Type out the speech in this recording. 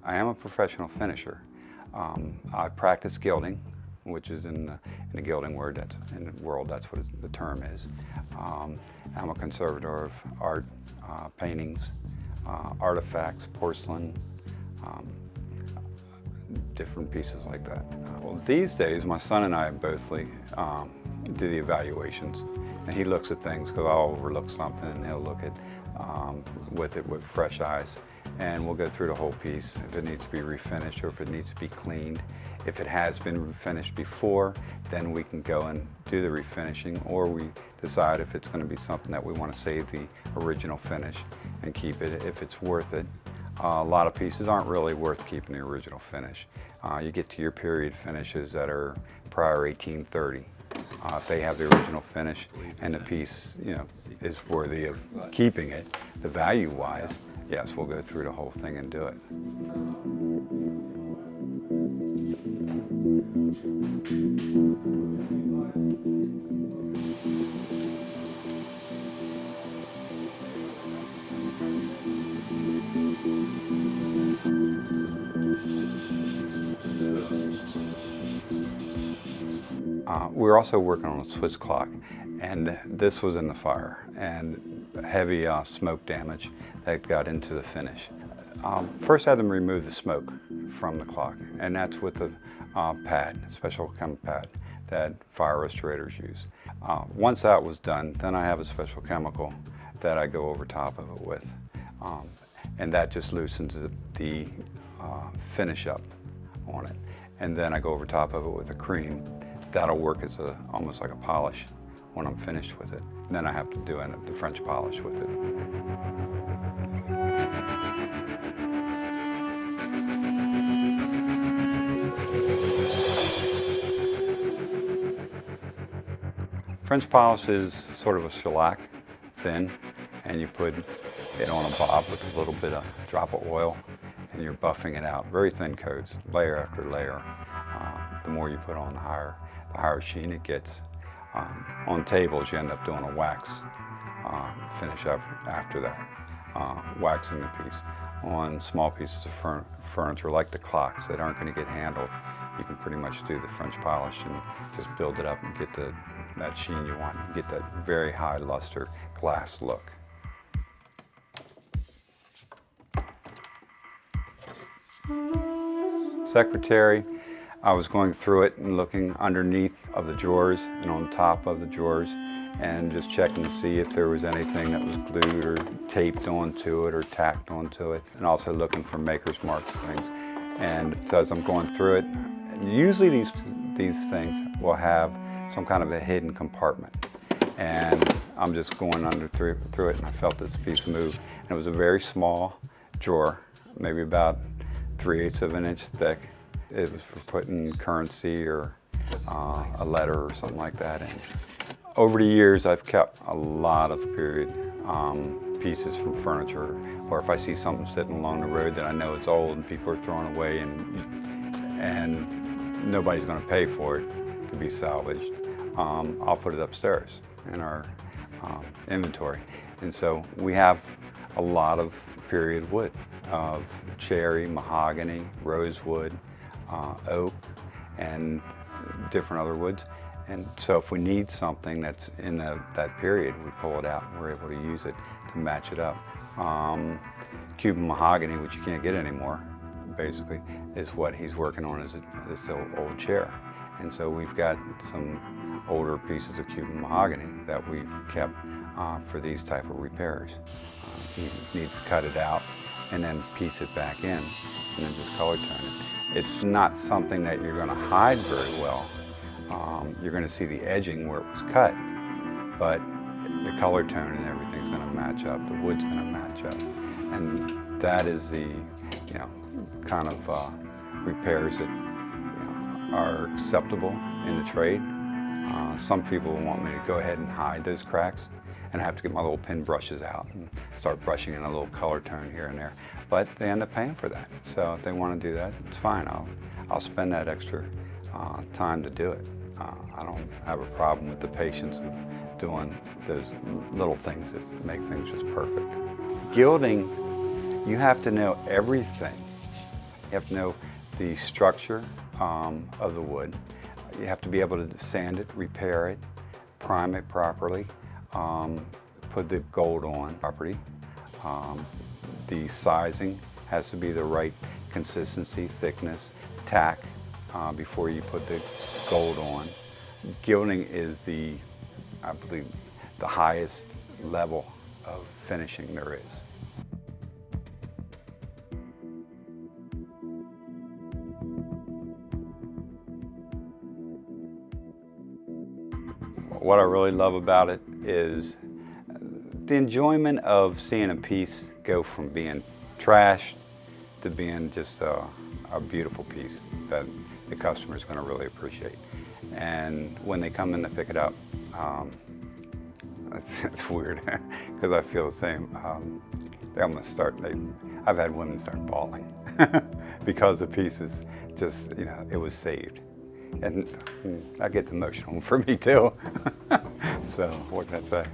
I am a professional finisher. I practice gilding, which is in the gilding word, that's in the world, that's what the term is. I'm a conservator of art, paintings, artifacts, porcelain, different pieces like that. Well, these days, my son and I both do the evaluations, and he looks at things because I'll overlook something, and he'll look at with fresh eyes, and we'll go through the whole piece. If it needs to be refinished or if it needs to be cleaned. If it has been refinished before, then we can go and do the refinishing, or we decide if it's going to be something that we want to save the original finish and keep it if it's worth it. A lot of pieces aren't really worth keeping the original finish. You get to your period finishes that are prior 1830. If they have the original finish and the piece, is worthy of keeping it, the value-wise, yes, we'll go through the whole thing and do it. We're also working on a Swiss clock, and this was in the fire, and heavy smoke damage that got into the finish. First I had them remove the smoke from the clock, and that's with the pad, special chemical pad that fire restorators use. Once that was done, then I have a special chemical that I go over top of it with, and that just loosens the finish up on it. And then I go over top of it with a cream. That'll work as almost like a polish when I'm finished with it. And then I have to do the French polish with it. French polish is sort of a shellac, thin, and you put it on a bob with a little bit of drop of oil, and you're buffing it out. Very thin coats, layer after layer. The more you put on, the higher sheen it gets. On tables, you end up doing a wax finish after that, waxing the piece. On small pieces of furniture, like the clocks that aren't going to get handled, you can pretty much do the French polish and just build it up and get that sheen you want. You get that very high luster glass look. Secretary, I was going through it and looking underneath of the drawers and on top of the drawers and just checking to see if there was anything that was glued or taped onto it or tacked onto it, and also looking for maker's marks things. And so as I'm going through it, usually these things will have some kind of a hidden compartment. And I'm just going through it, and I felt this piece move. And it was a very small drawer, maybe about 3/8 of an inch thick. It was for putting currency or a letter or something like that in. Over the years, I've kept a lot of period pieces from furniture, or if I see something sitting along the road that I know it's old and people are throwing away and nobody's going to pay for it to be salvaged, I'll put it upstairs in our inventory. And so we have a lot of period wood, of cherry, mahogany, rosewood, oak, and different other woods. And so if we need something that's in that period, we pull it out and we're able to use it to match it up. Cuban mahogany, which you can't get anymore, basically, is what he's working on as this old chair. And so we've got some older pieces of Cuban mahogany that we've kept for these type of repairs. He needs to cut it out and then piece it back in and then just color tone it. It's not something that you're going to hide very well. You're going to see the edging where it was cut, but the color tone and everything's going to match up. The wood's going to match up, and that is the kind of repairs that are acceptable in the trade. Some people want me to go ahead and hide those cracks, and I have to get my little pin brushes out and start brushing in a little color tone here and there. But they end up paying for that. So if they want to do that, it's fine. I'll spend that extra time to do it. I don't have a problem with the patience of doing those little things that make things just perfect. Gilding, you have to know everything You have to know the structure of the wood. You have to be able to sand it, repair it, prime it properly, put the gold on properly. The sizing has to be the right consistency, thickness, tack before you put the gold on. Gilding is I believe, the highest level of finishing there is. What I really love about it is the enjoyment of seeing a piece go from being trashed to being just a beautiful piece that the customer is going to really appreciate. And when they come in to pick it up, it's weird because I feel the same. They're going to start, I've had women start bawling because the piece is just, it was saved. And that gets emotional for me too. So what can I say?